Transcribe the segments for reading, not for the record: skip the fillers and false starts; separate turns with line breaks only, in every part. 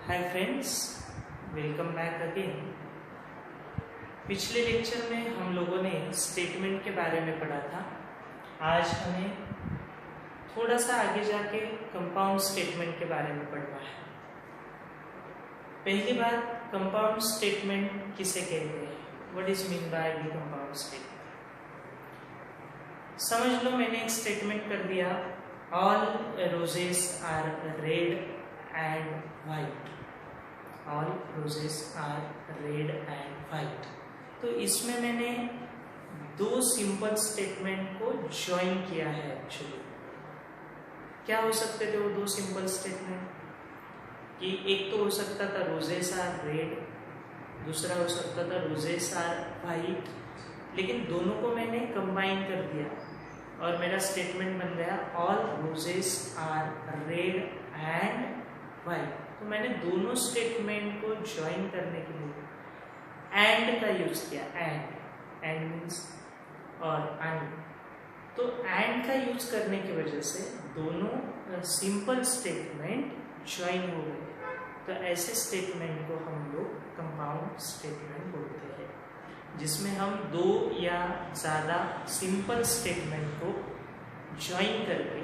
Hi friends, welcome back again. पिछले lecture में हम लोगों ने स्टेटमेंट के बारे में पढ़ा था। आज हमें थोड़ा सा आगे जाके कंपाउंड स्टेटमेंट के बारे में पढ़ना है। पहली बात, कंपाउंड स्टेटमेंट किसे कहते हैं? What is mean by the compound statement? समझ लो, मैंने एक स्टेटमेंट कर दिया, all roses are red and white. All roses are red and white. तो इसमें मैंने दो सिंपल स्टेटमेंट को ज्वाइन किया है। एक्चुअली क्या हो सकते थे वो दो सिंपल स्टेटमेंट? कि एक तो हो सकता था रोजेस आर रेड, दूसरा हो सकता था रोजेस आर व्हाइट, लेकिन दोनों को मैंने कंबाइन कर दिया और मेरा स्टेटमेंट बन गया all roses are red and white. तो मैंने दोनों स्टेटमेंट को ज्वाइन करने के लिए एंड का यूज किया। एंड मीन्स और एंड। तो एंड का यूज करने की वजह से दोनों सिंपल स्टेटमेंट ज्वाइन हो गए। तो ऐसे स्टेटमेंट को हम लोग कंपाउंड स्टेटमेंट बोलते हैं, जिसमें हम दो या ज़्यादा सिंपल स्टेटमेंट को ज्वाइन करके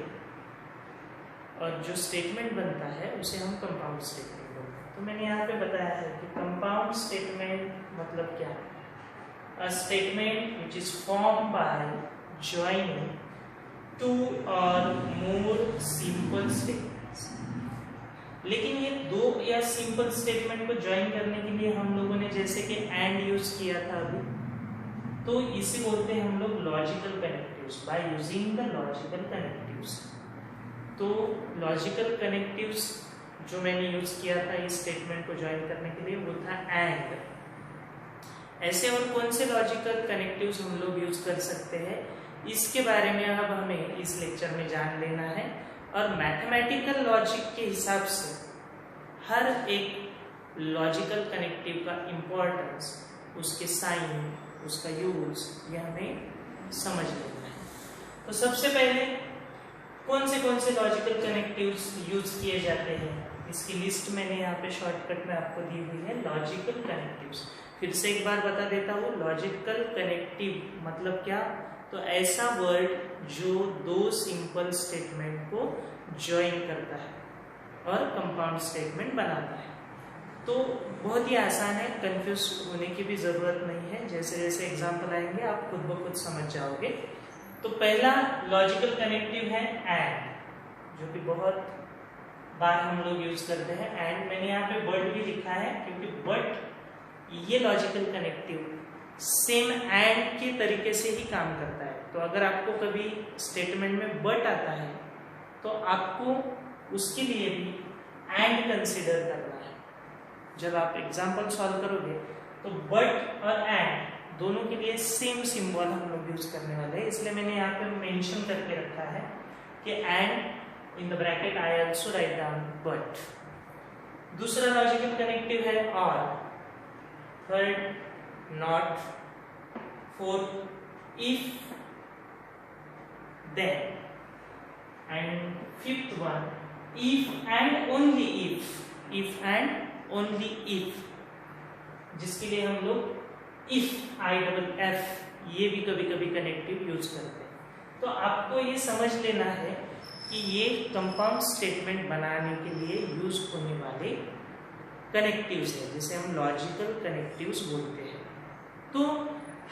और जो स्टेटमेंट बनता है उसे हम कंपाउंड स्टेटमेंट बोलते हैं। तो मैंने यहाँ पे बताया है कि कंपाउंड स्टेटमेंट मतलब क्या है? A statement which is form by joining two और मोर सिंपल स्टेटमेंट्स। लेकिन ये दो या सिंपल स्टेटमेंट को ज्वाइन करने के लिए हम लोगों ने जैसे कि एंड यूज किया था अभी, तो इसे बोलते हैं हम लोग logical connectives. By using the logical connectives. तो लॉजिकल कनेक्टिव्स जो मैंने यूज किया था इस स्टेटमेंट को ज्वाइन करने के लिए वो था एंड। ऐसे और कौन से लॉजिकल कनेक्टिव्स हम लोग यूज कर सकते हैं, इसके बारे में अब हमें इस लेक्चर में जान लेना है। और मैथमेटिकल लॉजिक के हिसाब से हर एक लॉजिकल कनेक्टिव का इम्पोर्टेंस, उसके साइन, उसका यूज, ये हमें समझ लेना है। तो सबसे पहले कौन से लॉजिकल कनेक्टिव्स यूज किए जाते हैं, इसकी लिस्ट मैंने यहाँ पे शॉर्टकट में आपको दी हुई है। लॉजिकल कनेक्टिव्स फिर से एक बार बता देता हूँ। लॉजिकल कनेक्टिव मतलब क्या? तो ऐसा वर्ड जो दो सिंपल स्टेटमेंट को ज्वाइन करता है और कंपाउंड स्टेटमेंट बनाता है। तो बहुत ही आसान है, कंफ्यूज होने की भी जरूरत नहीं है। जैसे जैसे एग्जाम्पल आएंगे आप खुद ब खुद समझ जाओगे। तो पहला लॉजिकल कनेक्टिव है एंड, जो कि बहुत बार हम लोग यूज करते हैं। एंड मैंने यहाँ पे बट भी लिखा है क्योंकि बट ये लॉजिकल कनेक्टिव सेम एंड के तरीके से ही काम करता है। तो अगर आपको कभी स्टेटमेंट में बट आता है तो आपको उसके लिए भी एंड कंसिडर करना है। जब आप एग्जाम्पल सॉल्व करोगे तो बट और एंड दोनों के लिए सेम सिंबल हम लोग यूज करने वाले हैं, इसलिए मैंने यहाँ पे मेंशन करके रखा है कि and in the bracket I also write down but. दूसरा लॉजिकल कनेक्टिव है और, third not, fourth if then, and fifth one if and only if. If and only if, जिसके लिए हम लोग इफ IFF ये भी कभी कभी कनेक्टिव यूज करते हैं। तो आपको ये समझ लेना है कि ये कंपाउंड स्टेटमेंट बनाने के लिए यूज होने वाले कनेक्टिव्स हैं, जिसे हम लॉजिकल कनेक्टिव्स बोलते हैं। तो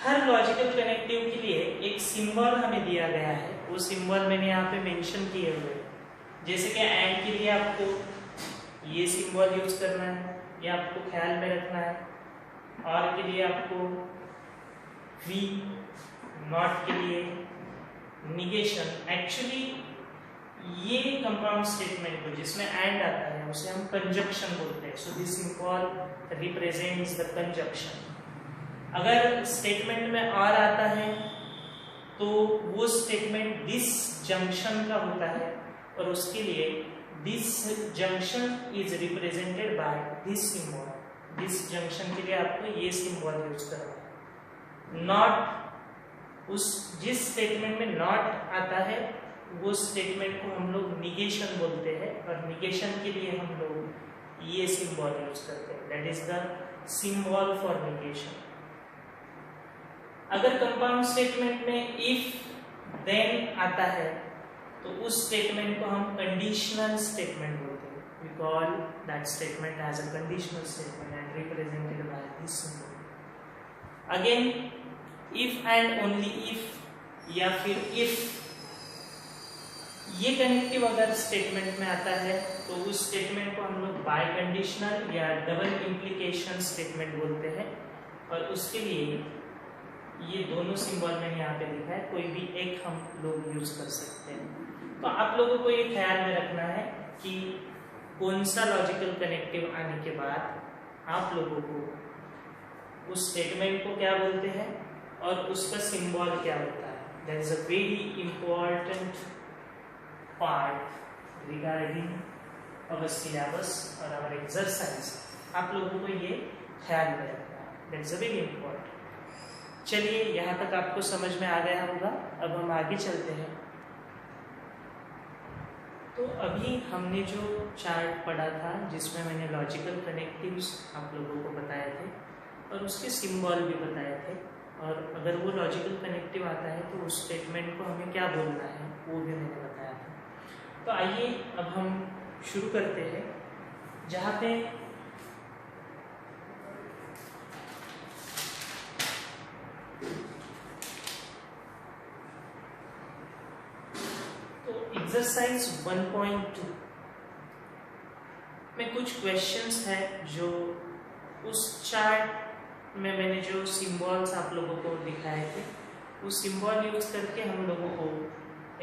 हर लॉजिकल कनेक्टिव के लिए एक सिंबल हमें दिया गया है, वो सिंबल मैंने यहाँ पे मेंशन किए हुए हैं। जैसे कि एंड के लिए आपको ये सिंबल यूज करना है, ये आपको ख्याल में रखना है। और के लिए आपको वी, नॉट के लिए निगेशन। एक्चुअली ये कंपाउंड स्टेटमेंट को जिसमें एंड आता है उसे हम कंजक्शन बोलते हैं। So this symbol represents the conjunction. अगर स्टेटमेंट में और आता है तो वो स्टेटमेंट दिस जंक्शन का होता है और उसके लिए this junction is represented by this symbol. This junction के लिए आपको ये सिंबल यूज करना है। नॉट, उस जिस स्टेटमेंट में नॉट आता है वो स्टेटमेंट को हम लोग निगेशन बोलते हैं और निगेशन के लिए हम लोग ये सिंबल यूज करते हैं, that is the symbol for negation. अगर कंपाउंड स्टेटमेंट में इफ देन आता है तो उस स्टेटमेंट को हम कंडीशनल स्टेटमेंट बोलते हैं। We call that statement as a conditional statement and represented by this symbol. Again if and only if या फिर इफ ये कनेक्टिव अगर स्टेटमेंट में आता है तो उस स्टेटमेंट को हम लोग बाय कंडीशनल या डबल इम्प्लीकेशन स्टेटमेंट बोलते हैं। और उसके लिए ये दोनों सिंबल मैंने यहाँ पे लिखा है, कोई भी एक हम लोग यूज कर सकते हैं। तो आप लोगों को ये ख्याल में रखना है कि कौन सा लॉजिकल कनेक्टिव आने के बाद आप लोगों को उस स्टेटमेंट को क्या बोलते हैं और उसका सिंबल क्या होता है। That is a very important part regarding our syllabus और अवर एक्सरसाइज। आप लोगों को ये ख्याल में रखना है, that is a very important. चलिए यहाँ तक आपको समझ में आ गया होगा, अब हम आगे चलते हैं। तो अभी हमने जो चार्ट पढ़ा था जिसमें मैंने लॉजिकल कनेक्टिव्स आप लोगों को बताए थे और उसके सिंबल भी बताए थे, और अगर वो लॉजिकल कनेक्टिव आता है तो उस स्टेटमेंट को हमें क्या बोलना है वो भी मैंने बताया था। तो आइए अब हम शुरू करते हैं, जहाँ पे एक्सरसाइज 1.2 में कुछ क्वेश्चंस है जो उस चार्ट में मैंने जो सिंबल्स आप लोगों को दिखाए थे उस सिंबल यूज करके हम लोगों को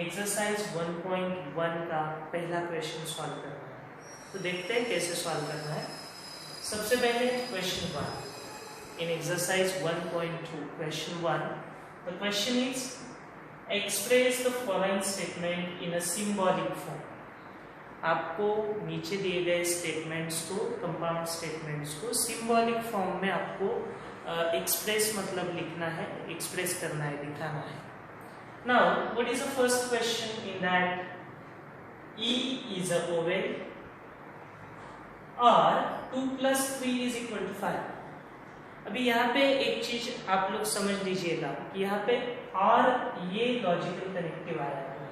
एक्सरसाइज 1.1 का पहला क्वेश्चन सॉल्व करना है। तो देखते हैं कैसे सॉल्व करना है। सबसे पहले question 1 in exercise 1.2 question 1, the question is express the following statement in a symbolic form. आपको नीचे दिए गए स्टेटमेंट्स को, कंपाउंड स्टेटमेंट्स को सिंबॉलिक फॉर्म में आपको एक्सप्रेस मतलब लिखना है, एक्सप्रेस करना है, दिखाना है। Now what is the first question in that E is a vowel और 2 + 3 = 5। अभी यहाँ पे एक चीज आप लोग समझ लीजिएगा कि यहाँ पे और ये लॉजिकल कनेक्टिव आया हुआ है,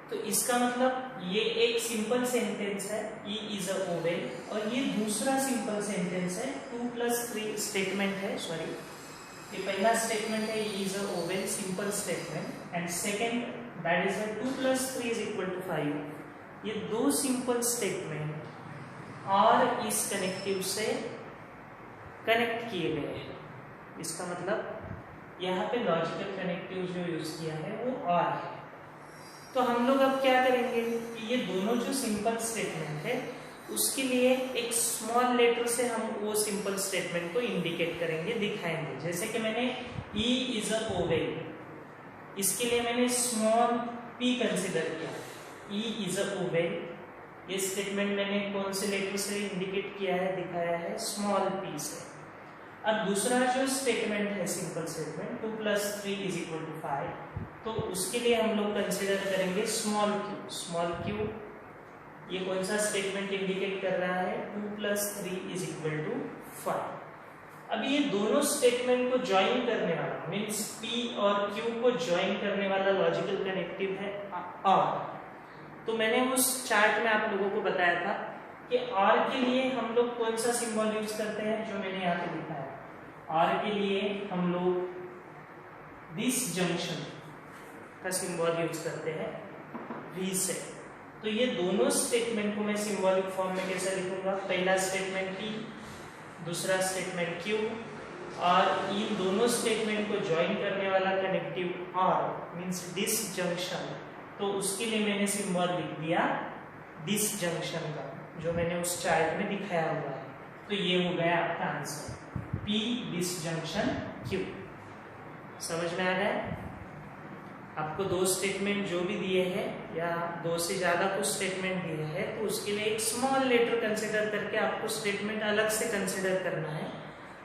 तो इसका मतलब ये एक सिंपल सेंटेंस है E is a vowel और ये दूसरा सिंपल सेंटेंस है 2 + 3 स्टेटमेंट है, सॉरी ये पहला स्टेटमेंट है E is a vowel simple statement and second that is 2 + 3 = 5। ये दो सिंपल स्टेटमेंट और इस कनेक्टिव से कनेक्ट किए गए हैं। इसका मतलब यहाँ पे लॉजिकल कनेक्टिव जो यूज किया है वो और है। तो हम लोग अब क्या करेंगे कि ये दोनों जो सिंपल स्टेटमेंट है उसके लिए एक स्मॉल लेटर से हम वो सिंपल स्टेटमेंट को इंडिकेट करेंगे, दिखाएंगे। जैसे कि मैंने E is a vowel, इसके लिए मैंने स्मॉल p कंसिडर किया। E is a vowel, ये स्टेटमेंट मैंने कौन से लेटर से इंडिकेट किया है, दिखाया है, स्मॉल p से। अब दूसरा जो स्टेटमेंट है सिंपल स्टेटमेंट 2 + 3 = 5, तो उसके लिए हम लोग कंसीडर करेंगे स्मॉल q। स्मॉल q ये कौन सा स्टेटमेंट इंडिकेट कर रहा है, 2 + 3 = 5। अब ये दोनों स्टेटमेंट को ज्वाइन करने वाला मीन्स p और q को ज्वाइन करने वाला लॉजिकल कनेक्टिव है और। तो मैंने उस चार्ट में आप लोगों को बताया था कि और के लिए हम लोग कौन सा सिंबल यूज करते हैं, जो मैंने यहाँ पे लिखा है। और के लिए हम लोग दिस जंक्शन का सिंबल यूज करते हैं V से। तो ये दोनों स्टेटमेंट को मैं सिंबॉलिक फॉर्म में कैसे लिखूंगा, पहला स्टेटमेंट P, दूसरा स्टेटमेंट Q और इन दोनों स्टेटमेंट को ज्वाइन करने वाला कनेक्टिव और मीन्स दिस जंक्शन। तो उसके लिए मैंने सिंबल लिख दिया दिस जंक्शन का, जो मैंने उस चार्ट में दिखाया हुआ है। तो ये हो गया आपका answer, P this junction Q। समझ में आ गया? आपको दो स्टेटमेंट जो भी दिए हैं या दो से ज्यादा कुछ स्टेटमेंट दिए हैं तो उसके लिए एक स्मॉल लेटर कंसिडर करके आपको स्टेटमेंट अलग से कंसिडर करना है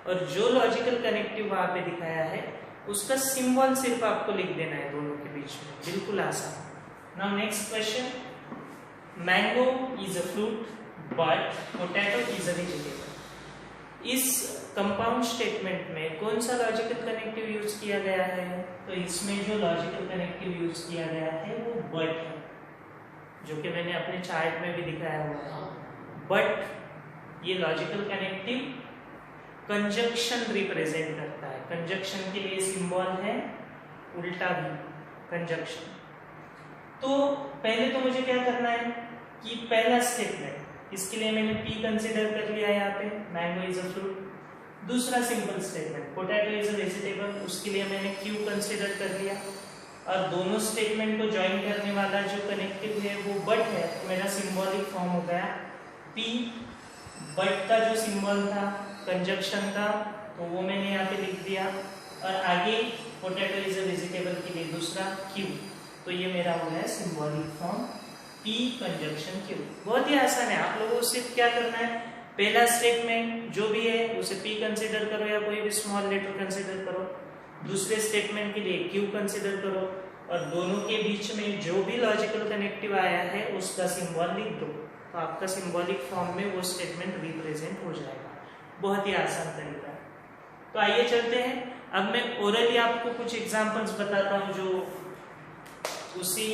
और जो लॉजिकल कनेक्टिव वहां पे दिखाया है उसका सिंबल सिर्फ आपको लिख देना है दोनों के बीच में, बिल्कुल आसान। Now next question, mango is a fruit but potato is a vegetable. इस कंपाउंड स्टेटमेंट में कौन सा लॉजिकल कनेक्टिव यूज किया गया है? तो इसमें जो लॉजिकल कनेक्टिव यूज किया गया है वो बट है, जो कि मैंने अपने चार्ट में भी दिखाया हुआ है। बट ये लॉजिकल कनेक्टिव कंजक्शन रिप्रेजेंट करता है। कंजक्शन के लिए सिंबल है उल्टा भी, कंजक्शन। तो पहले तो मुझे क्या करना है कि पहला स्टेटमेंट, इसके लिए मैंने P कंसीडर कर लिया यहाँ पे, मैंगो इज अ फ्रूट। दूसरा simple statement potato is a vegetable, उसके लिए मैंने Q कंसीडर कर लिया। और दोनों स्टेटमेंट को ज्वाइन करने वाला जो कनेक्टिव है वो बट है, तो मेरा सिंबॉलिक फॉर्म हो गया P। बट का जो सिंबल था कंजक्शन का, तो वो मैंने यहाँ पे लिख दिया। और आगे पोटैटो इज अ वेजिटेबल के लिए दूसरा Q, तो ये मेरा हो गया symbolic form P conjunction Q। बहुत ही आसान है, आप लोगों को सिर्फ क्या करना है, पहला स्टेटमेंट जो भी है उसे P कंसीडर करो या कोई भी स्मॉल लेटर कंसीडर करो, दूसरे स्टेटमेंट के लिए Q कंसीडर करो, और दोनों के बीच में जो भी लॉजिकल कनेक्टिव आया है उसका सिंबल लिख दो, तो आपका सिंबॉलिक फॉर्म में वो स्टेटमेंट रिप्रेजेंट हो जाएगा। बहुत ही आसान तरीका है। तो आइए चलते हैं, अब मैं ओरली आपको कुछ एग्जांपल्स बताता हूँ जो उसी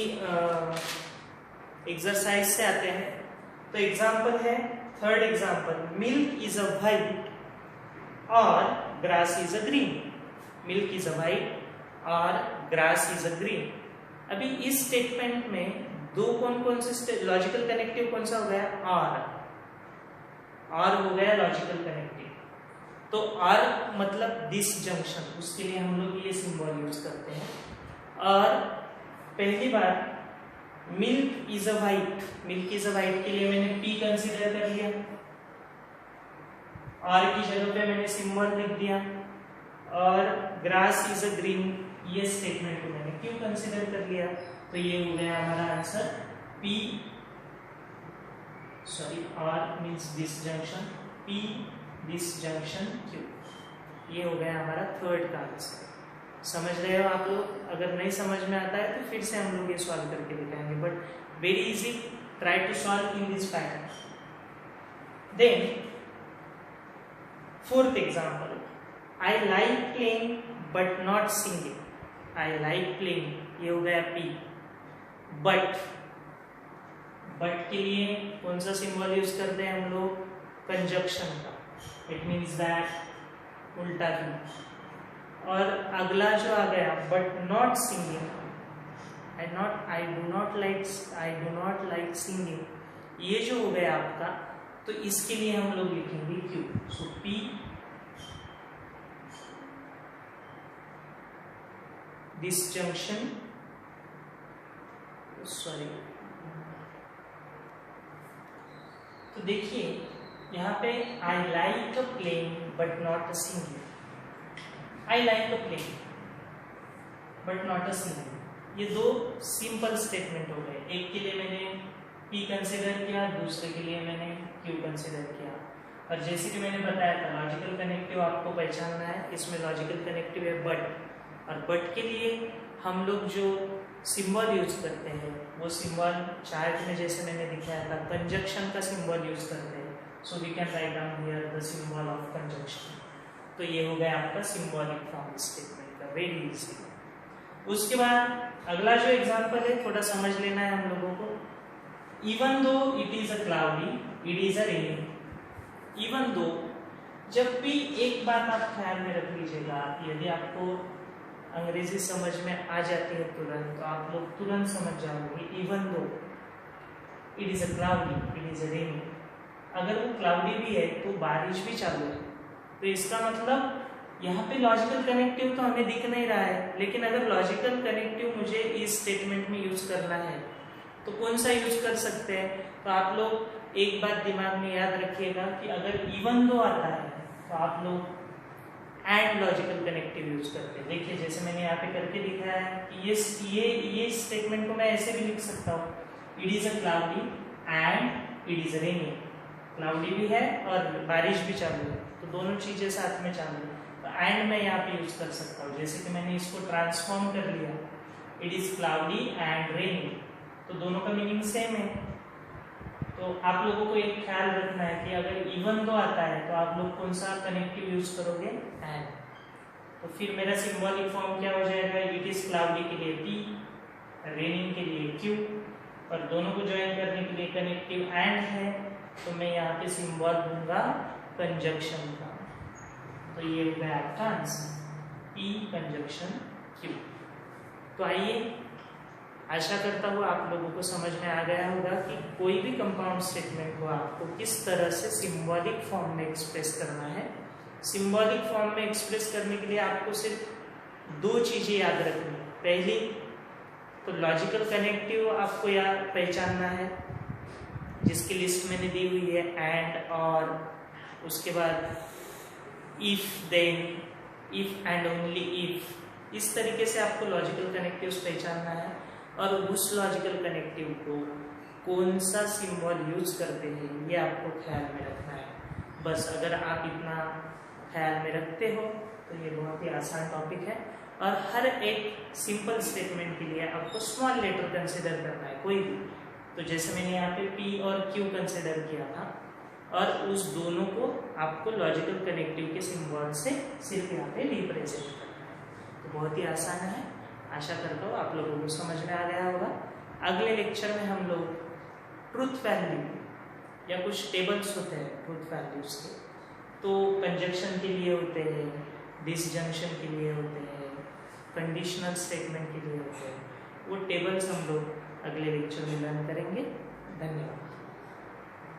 एक्सरसाइज से आते हैं। तो एग्जांपल है, third example, milk is a white और grass is a green. Milk is a white और ग्रास इज अ ग्रीन। अभी इस स्टेटमेंट में दो कौन से लॉजिकल कनेक्टिव कौन सा हो गया? और हो गया लॉजिकल कनेक्टिव। तो और मतलब दिस जंक्शन, उसके लिए हम लोग ये सिंबल यूज करते हैं। और पहली बार milk is a white, milk is a white के लिए मैंने P कंसीडर कर लिया, R की जगह पे मैंने सिंबल लिख दिया। और ग्रास इज अ ग्रीन, ये स्टेटमेंट को मैंने Q कंसीडर कर लिया। तो ये हो गया हमारा answer P, sorry R means this junction, P this junction Q। ये हो गया हमारा थर्ड का आंसर। समझ रहे हो आप लोग? अगर नहीं समझ में आता है तो फिर से हम लोग ये सॉल्व करके दिखाएंगे, but very easy, try to solve in this pattern. Then fourth example, I like playing but not singing. I like playing, ये हो गया P। बट के लिए कौन सा सिंबल यूज करते हैं हम लोग? कंजक्शन का, इट मीन्स दैट उल्टा भी। और अगला जो आ गया but not singing, I do not like singing, ये जो हो गया आपका, तो इसके लिए हम लोग लिखेंगे Q। So P this junction, sorry, तो देखिए यहाँ पे आई like playing but not singing, I like playing but not singing, ये दो सिंपल स्टेटमेंट हो गए। एक के लिए मैंने P कंसीडर किया, दूसरे के लिए मैंने Q कंसीडर किया। और जैसे कि मैंने बताया था लॉजिकल कनेक्टिव आपको पहचानना है, इसमें लॉजिकल कनेक्टिव है बट, और बट के लिए हम लोग जो सिंबल यूज करते हैं वो सिंबल चार्ट में जैसे मैंने दिखाया था कंजक्शन का सिंबल यूज करते हैं। So we can write down here the symbol of conjunction. तो ये हो गया आपका सिंबॉलिक फॉर्म स्टेटमेंट का, वेरी इजी। उसके बाद अगला जो एग्जांपल है थोड़ा समझ लेना है हम लोगों को। Even though it is a cloudy, it is a rainy. Even though, जब भी एक बात आप ख्याल में रख लीजिएगा, यदि आपको अंग्रेजी समझ में आ जाती है तुरंत, तो आप लोग तुरंत समझ जाओगे। Even though it is a cloudy, it is a rainy, अगर वो क्लाउडी भी है तो बारिश भी चालू है, तो इसका मतलब यहाँ पे लॉजिकल कनेक्टिव तो हमें दिख नहीं रहा है, लेकिन अगर लॉजिकल कनेक्टिव मुझे इस स्टेटमेंट में यूज करना है तो कौन सा यूज कर सकते हैं? तो आप लोग एक बात दिमाग में याद रखिएगा कि अगर इवन दो आता है तो आप लोग एंड लॉजिकल कनेक्टिव यूज करते हैं। देखिए जैसे मैंने यहाँ पे करके दिखाया है कि ये स्टेटमेंट को मैं ऐसे भी लिख सकता हूँ, it is a cloudy and it is rainy. Cloudy भी है और बारिश भी चालू है, तो दोनों चीजें साथ में चालू है, तो एंड मैं यहाँ पे यूज कर सकता हूँ। जैसे कि मैंने इसको ट्रांसफॉर्म कर लिया, it is cloudy and rainy, तो दोनों का मीनिंग सेम है। तो आप लोगों को एक ख्याल रखना है कि अगर इवन तो आता है तो आप लोग कौन सा कनेक्टिव यूज करोगे, एंड। तो फिर मेरा सिंबॉलिक फॉर्म क्या हो जाएगा, इट इज क्लाउडी के लिए P, रेनिंग के लिए Q, और दोनों को ज्वाइन करने के लिए कनेक्टिव एंड है, तो मैं यहाँ पे सिंबल दूंगा कंजक्शन का। तो ये हो गया आपका आंसर, P कंजक्शन Q। तो आइए, आशा करता हूँ आप लोगों को समझ में आ गया होगा कि कोई भी कंपाउंड स्टेटमेंट को आपको किस तरह से सिंबॉलिक फॉर्म में एक्सप्रेस करना है। सिंबॉलिक फॉर्म में एक्सप्रेस करने के लिए आपको सिर्फ दो चीजें याद रखनी है। पहली तो लॉजिकल कनेक्टिव आपको याद पहचानना है, जिसकी लिस्ट मैंने दी हुई है, एंड, और उसके बाद if, then, if and only if. इस तरीके से आपको लॉजिकल कनेक्टिव्स पहचानना है, और उस लॉजिकल कनेक्टिव को कौन सा सिंबल यूज करते हैं ये आपको ख्याल में रखना है। बस अगर आप इतना ख्याल में रखते हो तो ये बहुत ही आसान टॉपिक है, और हर एक सिंपल स्टेटमेंट के लिए आपको स्मॉल लेटर कंसिडर करना है कोई भी। तो जैसे मैंने यहाँ पे P और Q कंसिडर किया था, और उस दोनों को आपको लॉजिकल कनेक्टिव के सिंबल से सिर्फ यहाँ पे रिप्रेजेंट करना है। तो बहुत ही आसान है, आशा करता हूँ आप लोगों को समझ में आ गया होगा। अगले लेक्चर में हम लोग ट्रूथ वैल्यू या कुछ टेबल्स होते हैं ट्रूथ वैल्यूज के, तो कंजक्शन के लिए होते हैं, डिसजंक्शन के लिए होते हैं, कंडीशनल स्टेटमेंट के लिए होते हैं, वो टेबल्स हम लोग अगले लेक्चर में लर्न करेंगे। धन्यवाद।